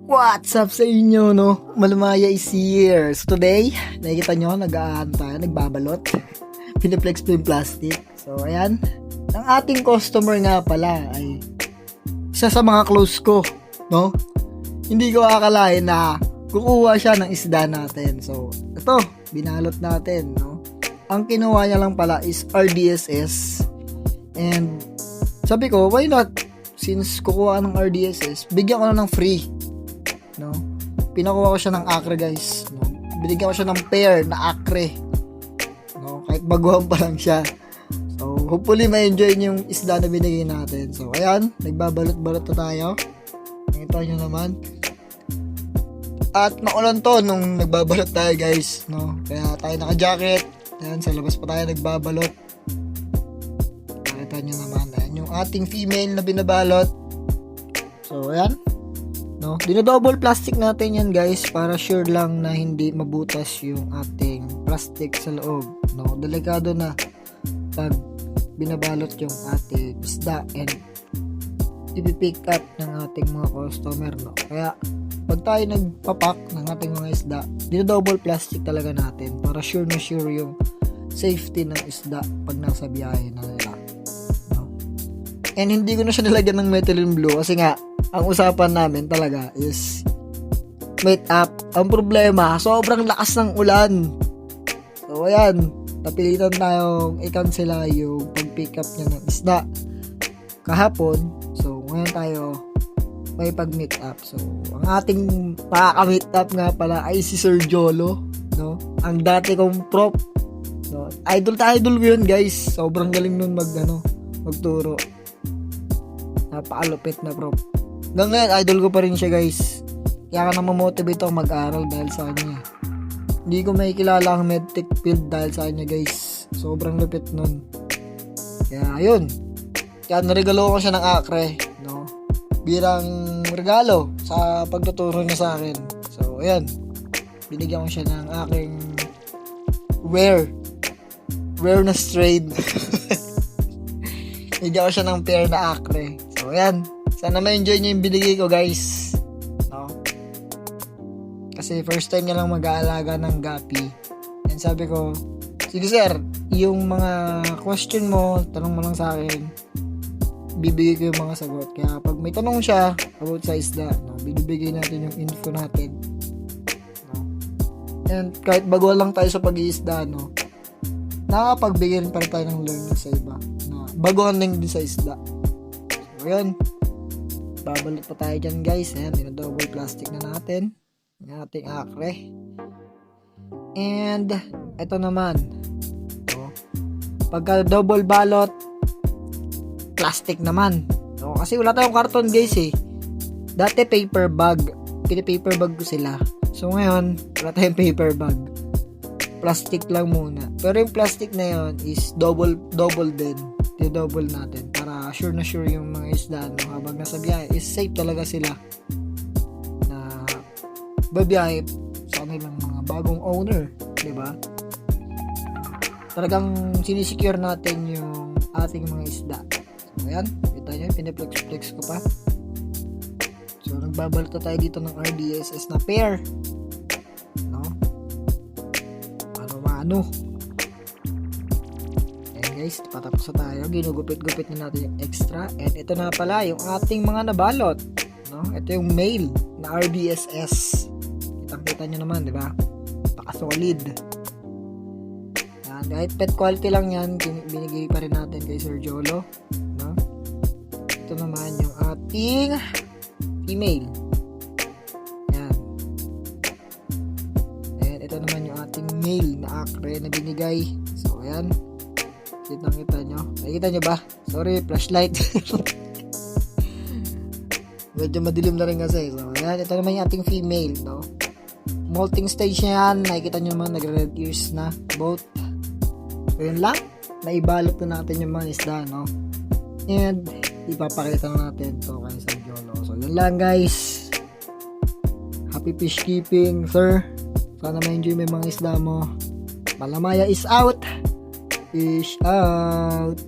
What's up sa inyo, no? Malamaya is here. So today, nakikita nyo, nag-aan tayo, nagbabalot. Piniplex po yung plastic. So ayan, ang ating customer nga pala ay isa sa mga close ko, no? Hindi ko akalain na kukuha siya ng isda natin. So ito, binalot natin, no? Ang kinuha niya lang pala is RDSS. And sabi ko, why not? Since kukuha ng RDSS, bigyan ko na ng free. No? Pinakuha ko siya ng acre, guys. No? Binigyan ko siya ng pair na acre. No? Kahit baguhan pa lang siya. So, hopefully ma-enjoy niyo yung isda na binigay natin. So, ayan. Nagbabalot-balot na tayo. Nakita nyo naman. At maulan to nung nagbabalot tayo, guys. No? Kaya tayo naka-jacket. Ayan, sa labas pa tayo nagbabalot. Nakita nyo naman. Ayan yung ating female na binabalot. So, ayan. No, dinodouble plastic natin yan, guys, para sure lang na hindi mabutas yung ating plastic sa loob. No, delikado na pag binabalot yung ating isda and ipipick up ng ating mga customer, no. Kaya pag tayo nagpapak ng ating mga isda, dinodouble plastic talaga natin para sure na sure yung safety ng isda pag nasa biyahe na nila. No? And hindi ko na siya nilagyan ng methylene blue kasi nga ang usapan namin talaga is mate up. Ang problema, sobrang lakas ng ulan. So, ayan. Napilitan tayong i-cancela yung pag-pick up niya ng isda kahapon. So, ngayon tayo may pag-meet up. So, ang ating pakaka-meet up nga pala ay si Sir Jolo. No? Ang dati kong prop. No? Idol ko yun, guys. Sobrang galing nun magturo. Napakalupit na prop. Hanggang ngayon, idol ko pa rin siya, guys. Kaya ka na mamotivate ako mag-aral dahil sa kanya. Hindi ko may kilala ang medtech field dahil sa kanya, guys. Sobrang lupit nun. Kaya, ayun. Kaya naregalo ko siya ng acre, no? Bilang regalo sa pagtuturo niya sa akin. So, ayan. Binigyan ko siya ng aking rare na strain. Binigyan ko siya ng pair na acre. So, ayan. Sana ma-enjoy niyo yung binigay ko, guys. No? Kasi first time niya lang mag-aalaga ng gapi. And sabi ko, sige sir, yung mga question mo, tanong mo lang sa akin. Bibigay ko yung mga sagot. Kaya pag may tanong siya about sa isda, no, binibigay natin yung info natin. No? And kahit baguhan lang tayo sa pag-iisda, no, nakakapagbigay rin pa rin tayo ng learning sa iba. No? Baguhan lang din sa isda. So, yun. Babalot pa tayo dyan, guys. Ayan, dinodouble plastic na natin yung ating acre. And ito naman, so, pagka double balot plastic naman, so, kasi wala tayong karton, guys, dati paper bag, pini-paper bag ko sila. So ngayon wala tayong paper bag, plastic lang muna. Pero yung plastic na yun is double din, double natin para sure na sure yung mga isda, no, habang nasa biyahe is safe talaga sila na babiyahe sa kanilang mga bagong owner, di ba? Talagang sinisecure natin yung ating mga isda. So ayan, kita nyo, piniplex ko pa. So nagbabalot na tayo dito ng RDSS na pair, no? Ano guys, patapos na tayo. Ginugupit-gupit na natin yung extra. And ito na pala yung ating mga nabalot, no? Ito yung male na RDSS. Kitang-kita nyo naman, di ba? Paka-solid. Yan, kahit pet quality lang yan, binigay pa rin natin kay Sir Jolo, no? Ito naman yung ating female. Yan. And ito naman yung ating male na acre na binigay. So, ayan. Kita nyo? Nakikita nyo ba? Sorry, flashlight. Medyo madilim na rin kasi. So, ayan. Ito naman yung ating female, no? Molting stage na yan. Nakikita nyo naman, nagre-red ears na. Both. So, yun lang. Naibalot na natin yung mga isda, no? And, ipapakita na natin to kay Sir Jolo. So, yun lang, guys. Happy fish keeping, sir. Sana ma-enjoy mo yung mga isda mo. Malamaya is out. Fish out.